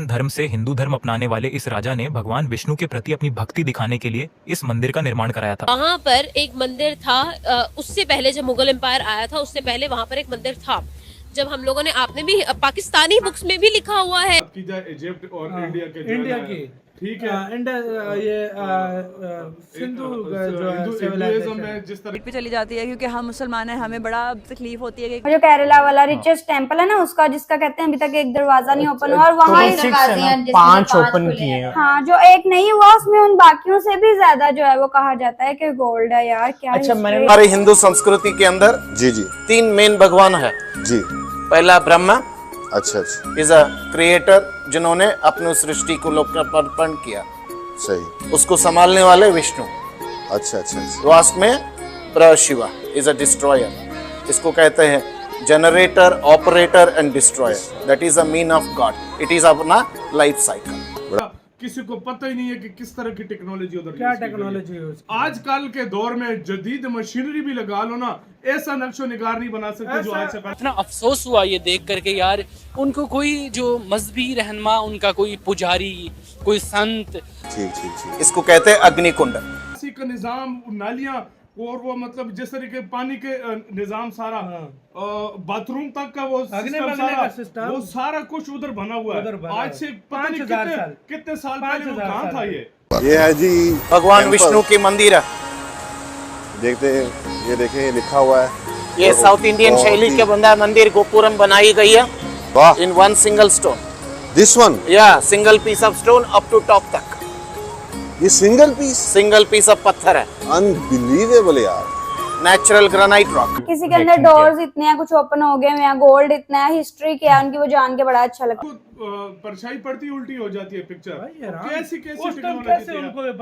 जैन धर्म से हिंदू धर्म अपनाने वाले इस राजा ने भगवान विष्णु के प्रति अपनी भक्ति दिखाने के लिए इस मंदिर का निर्माण कराया था। वहाँ पर एक मंदिर था, उससे पहले जब मुगल एम्पायर आया था उससे पहले वहाँ पर एक मंदिर था। जब हम लोगों ने, आपने भी पाकिस्तानी बुक्स में भी लिखा हुआ है इजिप्ट और इंडिया की ठीक है, ये सिंधु जो सिविलाइजेशन में जिस तरह पे चली जाती है, क्योंकि हम मुसलमान हैं, हमें बड़ा तकलीफ होती है कि जो केरला वाला रिचेस्ट टेंपल है ना, उसका जिसका कहते हैं अभी तक एक दरवाजा नहीं ओपन हुआ, और वहाँ 5 ओपन किए हैं। हाँ, जो एक नहीं हुआ उसमें उन बाकियों से भी ज्यादा जो है वो कहा जाता है कि गोल्ड है यार। क्या अच्छा, मैंने हमारे हिंदू संस्कृति के अंदर जी 3 मेन भगवान है जी। पहला ब्रह्मा, अच्छा इज अ क्रिएटर, जिन्होंने अपनी सृष्टि को लोकार्पण किया, सही। उसको संभालने वाले विष्णु। अच्छा। लास्ट में शिवा इज अ डिस्ट्रॉयर, इसको कहते हैं generator, operator and destroyer. That is a mean of God, it is अपना लाइफ साइकिल। किसी को पता ही नहीं है कि किस तरह की टेक्नोलॉजी उधर क्या टेक्नोलॉजी है। आजकल के दौर में जदीद मशीनरी भी लगा लो ना, ऐसा नक्शो निगार नहीं बना सकते जो आज से। इतना अफसोस हुआ ये देख करके यार, उनको कोई जो मजहबी रहनुमा, उनका कोई पुजारी, कोई संत। ठीक। इसको कहते हैं अग्निकुंड। का निजाम, नालियां और वो मतलब जिस तरीके पानी के निजाम सारा, बाथरूम तक का वो सिस्टम, वो सारा कुछ उधर बना हुआ है। आज से पता नहीं कितने साल पहले वो कहाँ था। ये है जी भगवान विष्णु की मंदिर है। देखते हैं, ये देखें लिखा हुआ है। ये साउथ इंडियन शैली के बंदा मंदिर गोपुरम बनाई गई है in 1 single stone. This one, या single piece of stone up to top तक। ये सिंगल पीस ऑफ पत्थर है। अनबिलीवेबल यार, नेचुरल ग्रेनाइट रॉक। किसी के अंदर डोर्स इतने हैं, कुछ ओपन हो गए हैं, गोल्ड इतना है, हिस्ट्री क्या है उनकी, वो जान के बड़ा अच्छा लगता है। परछाई पड़ती उल्टी हो जाती है पिक्चर।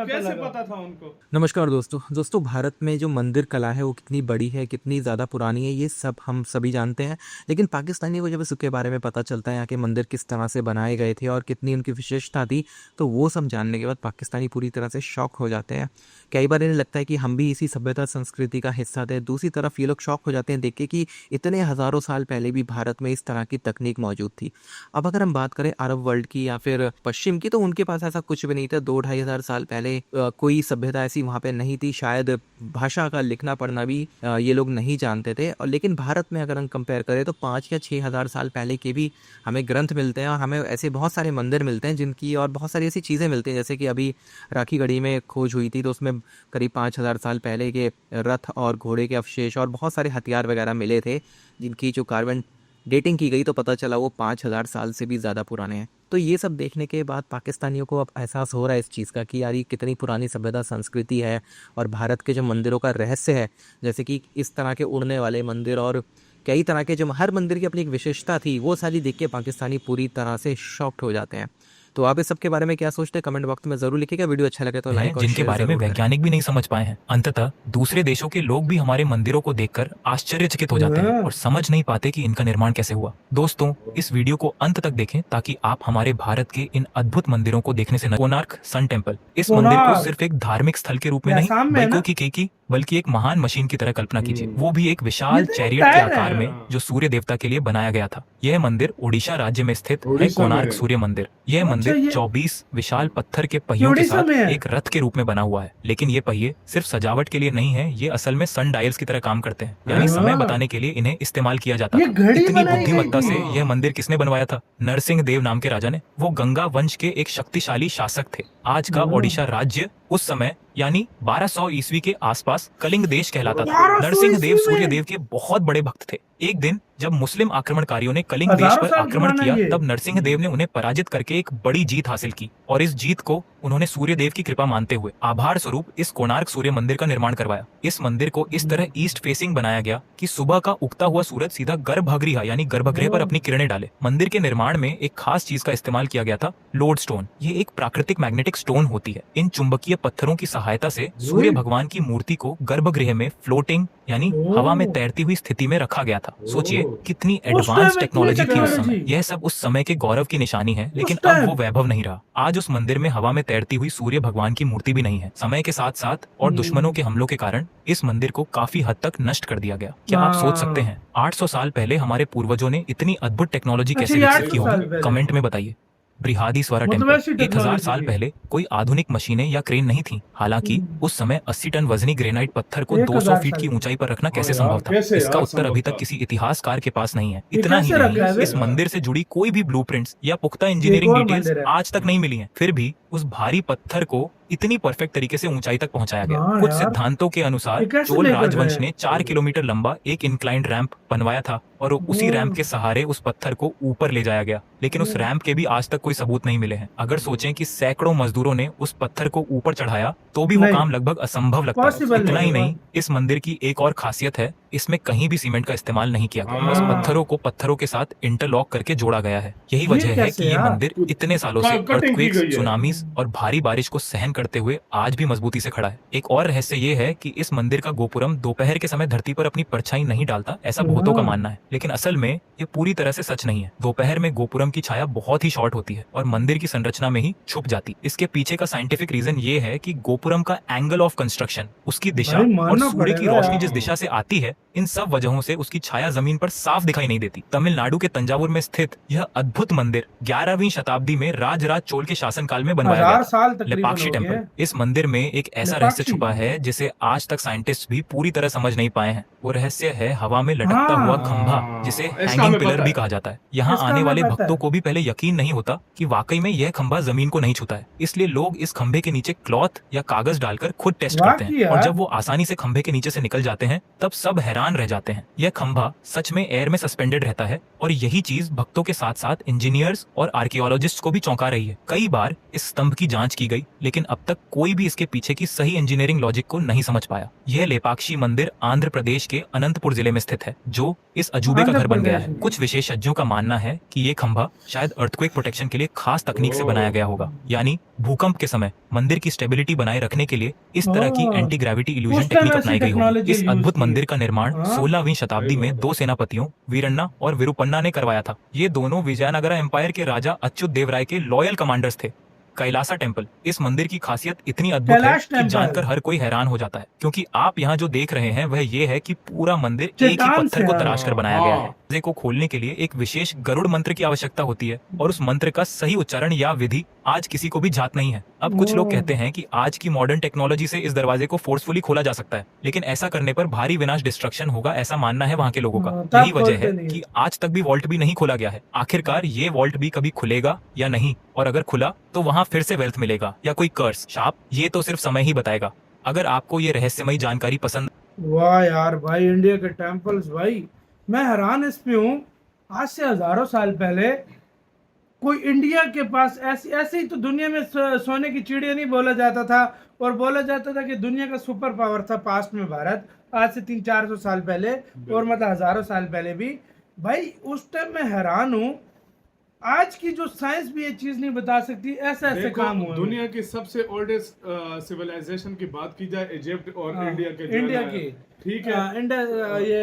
कैसे पता था उनको। नमस्कार दोस्तों, भारत में जो मंदिर कला है वो कितनी बड़ी है, कितनी ज़्यादा पुरानी है, ये सब हम सभी जानते हैं। लेकिन पाकिस्तानी को जब इसके बारे में पता चलता है, यहाँ के मंदिर किस तरह से बनाए गए थे और कितनी उनकी विशेषता थी, तो वो सब जानने के बाद पाकिस्तानी पूरी तरह से शॉक हो जाते हैं। कई बार इन्हें लगता है कि हम भी इसी सभ्यता संस्कृति का हिस्सा थे। दूसरी तरफ ये लोग शॉक हो जाते हैं देख के कि इतने हज़ारों साल पहले भी भारत में इस तरह की तकनीक मौजूद थी। अब अगर हम बात करें अरब वर्ल्ड की या फिर पश्चिम की, तो उनके पास ऐसा कुछ भी नहीं था। 2-2.5 हज़ार साल पहले कोई सभ्यता ऐसी वहाँ पे नहीं थी। शायद भाषा का लिखना पढ़ना भी ये लोग नहीं जानते थे। और लेकिन भारत में अगर हम कंपेयर करें तो 5 या 6 हज़ार साल पहले के भी हमें ग्रंथ मिलते हैं, और हमें ऐसे बहुत सारे मंदिर मिलते हैं जिनकी, और बहुत सारी ऐसी चीज़ें मिलती हैं, जैसे कि अभी राखी गढ़ी में खोज हुई थी तो उसमें करीब 5,000 साल पहले के रथ और घोड़े के अवशेष और बहुत सारे हथियार वगैरह मिले थे, जिनकी जो कार्बन डेटिंग की गई तो पता चला वो 5,000 साल से भी ज़्यादा पुराने हैं। तो ये सब देखने के बाद पाकिस्तानियों को अब एहसास हो रहा है इस चीज़ का कि यार ये कितनी पुरानी सभ्यता संस्कृति है। और भारत के जो मंदिरों का रहस्य है, जैसे कि इस तरह के उड़ने वाले मंदिर और कई तरह के, जो हर मंदिर की अपनी एक विशेषता थी, वो सारी देख के पाकिस्तानी पूरी तरह से शॉक्ड हो जाते हैं। तो आप इस सब के बारे में क्या सोचते हैं, कमेंट बॉक्स में जरूर लिखिएगा। वीडियो अच्छा लगे तो लाइक और जिनके बारे में वैज्ञानिक भी नहीं समझ पाए हैं। अंततः दूसरे देशों के लोग भी हमारे मंदिरों को देखकर आश्चर्यचकित हो जाते हैं और समझ नहीं पाते कि इनका निर्माण कैसे हुआ। दोस्तों, इस वीडियो को अंत तक देखें ताकि आप हमारे भारत के इन अद्भुत मंदिरों को देखने से कोणार्क सन टेम्पल, इस मंदिर को सिर्फ एक धार्मिक स्थल के रूप में नहीं बल्कि एक महान मशीन की तरह कल्पना कीजिए, वो भी एक विशाल चैरियट के आकार में, जो सूर्य देवता के लिए बनाया गया था। यह मंदिर ओडिशा राज्य में स्थित है कोणार्क सूर्य मंदिर। यह मंदिर 24 विशाल पत्थर के पहियों के साथ एक रथ के रूप में बना हुआ है। लेकिन ये पहिए सिर्फ सजावट के लिए नहीं है, ये असल में सन डायल्स की तरह काम करते हैं, यानी समय बताने के लिए इन्हें इस्तेमाल किया जाता है। इतनी बुद्धिमत्ता से यह मंदिर किसने बनवाया था? नरसिंह देव नाम के राजा ने। वो गंगा वंश के एक शक्तिशाली शासक थे। आज का ओडिशा राज्य उस समय यानी 1200 ईस्वी के आसपास कलिंग देश कहलाता था। नरसिंह देव सूर्य देव के बहुत बड़े भक्त थे। एक दिन जब मुस्लिम आक्रमणकारियों ने कलिंग देश पर आक्रमण किया, तब नरसिंह देव ने उन्हें पराजित करके एक बड़ी जीत हासिल की, और इस जीत को उन्होंने सूर्य देव की कृपा मानते हुए आभार स्वरूप इस कोणार्क सूर्य मंदिर का निर्माण करवाया। इस मंदिर को इस तरह ईस्ट फेसिंग बनाया गया कि सुबह का उगता हुआ सूरज सीधा गर्भगृह यानी गर्भगृह पर अपनी किरणें डाले। मंदिर के निर्माण में एक खास चीज का इस्तेमाल किया गया था, लोड स्टोन। ये एक प्राकृतिक मैग्नेटिक स्टोन होती है। इन चुंबकीय पत्थरों की सहायता से सूर्य भगवान की मूर्ति को गर्भगृह में फ्लोटिंग यानी हवा में तैरती हुई स्थिति में रखा गया था। सोचिए कितनी एडवांस टेक्नोलॉजी थी उस समय। यह सब उस समय के गौरव की निशानी है, लेकिन अब वो वैभव नहीं रहा। आज उस मंदिर में हवा में तैरती हुई सूर्य भगवान की मूर्ति भी नहीं है। समय के साथ साथ और दुश्मनों के हमलों के कारण इस मंदिर को काफी हद तक नष्ट कर दिया गया। क्या आप सोच सकते हैं 800 साल पहले हमारे पूर्वजों ने इतनी अद्भुत टेक्नोलॉजी कैसे विकसित की होगी? कमेंट में बताइए। बृहदीश्वरा मतलब टेम्पल। ऐसी 1000 टेक्नोलॉजी साल थी। पहले कोई आधुनिक मशीनें या क्रेन नहीं थी। हालांकि उस समय 80 टन वजनी ग्रेनाइट पत्थर को 200 1000 फीट साल की में। ऊंचाई पर रखना कैसे यार, संभव था? कैसे इसका यार उत्तर अभी संभव तक था? किसी इतिहासकार के पास नहीं है। ये इतना ही कैसे रखा है नहीं, बे? इस मंदिर से जुड़ी कोई भी ब्लूप्रिंट्स या पुख्ता इंजीनियरिंग और डिटेल्स मंदिर है। आज तक नहीं मिली हैं। फिर भी उस भारी पत्थर को इतनी परफेक्ट तरीके से ऊंचाई तक पहुंचाया गया। हाँ कुछ यार। सिद्धांतों के अनुसार ये कैसे चोल लेकर राजवंश गए? ने 4 किलोमीटर लंबा एक इंक्लाइंड रैंप बनवाया था और उसी रैंप के सहारे उस पत्थर को ऊपर ले जाया गया। लेकिन उस रैंप के भी आज तक कोई सबूत नहीं मिले हैं। अगर सोचें कि सैकड़ों मजदूरों ने उस पत्थर को ऊपर चढ़ाया तो भी वो नहीं। काम लगभग असंभव लगता है। Possible इतना ही नहीं नहीं, इस मंदिर की एक और खासियत है, इसमें कहीं भी सीमेंट का इस्तेमाल नहीं किया गया। बस हाँ। पत्थरों को पत्थरों के साथ इंटरलॉक करके जोड़ा गया है। यही ये वजह है कैसे कि ये यार? मंदिर इतने सालों से कटिंग की अर्थक्वेक्स, गई है। सुनामीज और भारी बारिश को सहन करते हुए आज भी मजबूती से खड़ा है। एक और रहस्य ये है कि इस मंदिर का गोपुरम दोपहर के समय धरती पर अपनी परछाई नहीं डालता, ऐसा बहुतों का मानना है। लेकिन असल में ये पूरी तरह से सच नहीं है। दोपहर में गोपुरम की छाया बहुत ही शॉर्ट होती है और मंदिर की संरचना में ही छुप जाती। इसके पीछे का साइंटिफिक रीजन ये है कि गोपुरम का एंगल ऑफ कंस्ट्रक्शन, उसकी दिशा भाई और मानना सूर्य की पड़ेगा रोशनी यार। जिस दिशा से आती है, इन सब वजहों से उसकी छाया जमीन पर साफ दिखाई नहीं देती। तमिलनाडु के तंजावुर में स्थित यह अद्भुत मंदिर 11वीं शताब्दी में राजराज चोल के शासनकाल में बनवाया गया 1000 था। साल तकरीबन लेपाक्षी हो गए टेम्पल। हैं। इस मंदिर में एक ऐसा लेपाक्षी? रहस्य छुपा है जिसे आज तक साइंटिस्ट भी पूरी तरह समझ नहीं पाए हैं। वो रहस्य है हवा में लटकता हुआ खंभा, जिसे इसका हैंगिंग हमें पिलर पता भी है। कहा जाता है। यहाँ इसका आने हमें वाले पता भक्तों है। को भी पहले यकीन नहीं होता कि वाकई में यह खंभा जमीन को नहीं छूता है। इसलिए लोग इस खंभे के नीचे क्लॉथ या कागज डालकर खुद टेस्ट करते वाकई हैं और यार। जब वो आसानी से खंभे के नीचे से निकल जाते हैं तब सब हैरान रह जाते हैं। यह खंभा सच में एयर में सस्पेंडेड रहता है और यही चीज भक्तों के साथ साथ इंजीनियर्स और आर्कियोलॉजिस्ट को भी चौंका रही है। कई बार इस स्तंभ की जांच की गई लेकिन अब तक कोई भी इसके पीछे की सही इंजीनियरिंग लॉजिक को नहीं समझ पाया। यह लेपाक्षी मंदिर आंध्र प्रदेश के अनंतपुर जिले में स्थित है, जो इस अजूबे का घर बन गया है। कुछ विशेषज्ञों का मानना है कि ये खंभा शायद अर्थक्वेक प्रोटेक्शन के लिए खास तकनीक से बनाया गया होगा, यानी भूकंप के समय मंदिर की स्टेबिलिटी बनाए रखने के लिए इस तरह की एंटी ग्रेविटी इल्यूजन उस टाइम टेक्निक ऐसी अपनाई गई होगी। टेक्नोलॉजी इस यूज अद्भुत की। मंदिर का निर्माण हाँ। 16वीं शताब्दी में दो सेनापतियों वीरन्ना और विरुपन्ना ने करवाया था। ये दोनों विजयनगरा एम्पायर के राजा अच्युत देव राय के लॉयल कमांडर्स थे। कैलासा टेम्पल। इस मंदिर की खासियत इतनी अद्भुत है कैलाश कि टेम्पल। जानकर हर कोई हैरान हो जाता है, क्योंकि आप यहाँ जो देख रहे हैं वह ये है कि पूरा मंदिर एक ही चट्टान पत्थर से को है। तराश कर बनाया गया है। हाँ। दरवाजे को खोलने के लिए एक विशेष गरुड़ मंत्र की आवश्यकता होती है और उस मंत्र का सही उच्चारण या विधि आज किसी को भी जात नहीं है। अब कुछ लोग कहते हैं कि आज की मॉडर्न टेक्नोलॉजी से इस दरवाजे को फोर्सफुली खोला जा सकता है, लेकिन ऐसा करने पर भारी विनाश डिस्ट्रक्शन होगा, ऐसा मानना है वहाँ के लोगों का। तब यही वजह खोलते है नहीं। कि आज तक भी वॉल्ट भी नहीं खोला गया है। आखिरकार ये वॉल्ट भी कभी खुलेगा या नहीं, और अगर खुला तो वहाँ फिर से वेल्थ मिलेगा या कोई कर्स शाप, ये तो सिर्फ समय ही बताएगा। अगर आपको ये रहस्यमयी जानकारी पसंद वाह यार भाई, इंडिया के टेम्पल्स भाई, मैं हैरान इस पे हूँ। आज से हजारों साल पहले कोई इंडिया के पास ऐसे ही तो दुनिया में सोने की चिड़िया नहीं बोला जाता था, और बोला जाता था कि दुनिया का सुपर पावर था पास्ट में भारत, आज से 300-400 साल पहले, और मतलब हजारों साल पहले भी। भाई उस टाइम मैं हैरान हूँ, आज की जो साइंस भी ये चीज नहीं बता सकती, ऐसा काम हुआ। दुनिया की सबसे ओल्डेस्ट सिविलाइजेशन की बात की जाए, इजिप्ट और इंडिया के इंडिया की, ठीक है, इंडिया ये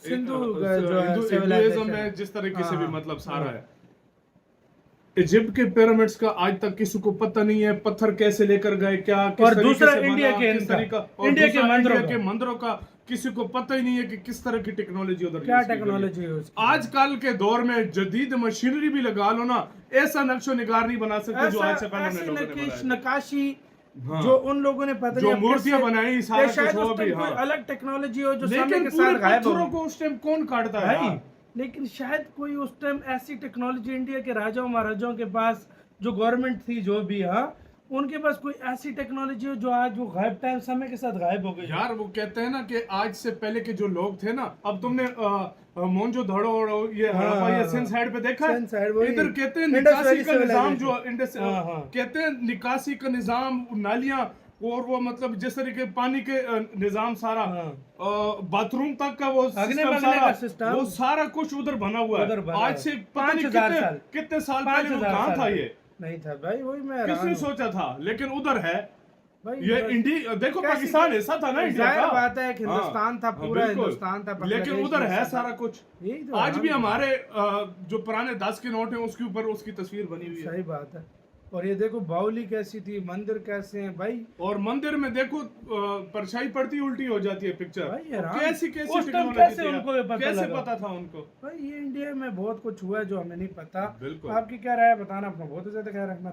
सिंधु जो है हिंदुइज्म में जिस तरीके से भी मतलब सारा है। इजिप्ट के पिरामिड्स का आज तक किसी को पता नहीं है, पत्थर कैसे लेकर गए, क्या किस और तरीके दूसरा से इंडिया बना, के किस तरीका, और इंडिया दूसरा के मंदिरों का किसी को पता ही नहीं है कि किस तरह की टेक्नोलॉजी उधर क्या यूज की गई है। टेक्नोलॉजी यूज की। आजकल के दौर में जदीद मशीनरी भी लगा लो ना, ऐसा नक्शो निगार नहीं बना सकते जो आज से पहले ऐसी लोगों ने बनाया। नकाशी हाँ। जो उन लोगों ने पता जो नहीं मूर्तियां बनाई, सारा ये कुछ शायद वो उस भी, टाइम कोई हाँ। अलग टेक्नोलॉजी हो जो समय लेकिन के पूरे साथ गायब हो पत्थरों गई। को उस टाइम कौन काटता है भाई, यार? लेकिन शायद कोई उस टाइम ऐसी टेक्नोलॉजी इंडिया के राजाओं महाराजाओं के पास, जो गवर्नमेंट थी जो भी, हाँ, उनके पास कोई ऐसी टेक्नोलॉजी हो जो आज वो गायब टाइम समय के साथ गायब हो गई। यार वो कहते हैं ना कि आज से पहले के जो लोग थे ना, अब तुमने मोहनजोदड़ो और ये हड़प्पा ये सिंध साइड पे देखा है, इधर कहते हैं निकासी का निजाम जो कहते हैं निकासी का निजाम, नालियां और वो मतलब जिस तरीके पानी के निजाम सारा, बाथरूम तक का वो सिस्टम, वो सारा कुछ उधर बना हुआ है। आज से पता नहीं कितने साल पहले वो कहाँ था, ये नहीं था भाई, वही मैं किसने सोचा था, लेकिन उधर है भाई। ये इंडिया देखो, पाकिस्तान ऐसा था ना, इंडिया का बात है, हिंदुस्तान था, पूरा हिंदुस्तान था, लेकिन उधर है सारा कुछ। आज भी हमारे जो पुराने 10 के नोट हैं उसके ऊपर उसकी तस्वीर बनी हुई है। सही बात है। और ये देखो बावली कैसी थी, मंदिर कैसे हैं भाई। और मंदिर में देखो परछाई पड़ती उल्टी हो जाती है पिक्चर। कैसी कैसे पता था उनको भाई। ये इंडिया में बहुत कुछ हुआ है जो हमें नहीं पता। आपकी क्या राय है बताना, अपना बहुत ज्यादा ख्याल रखना।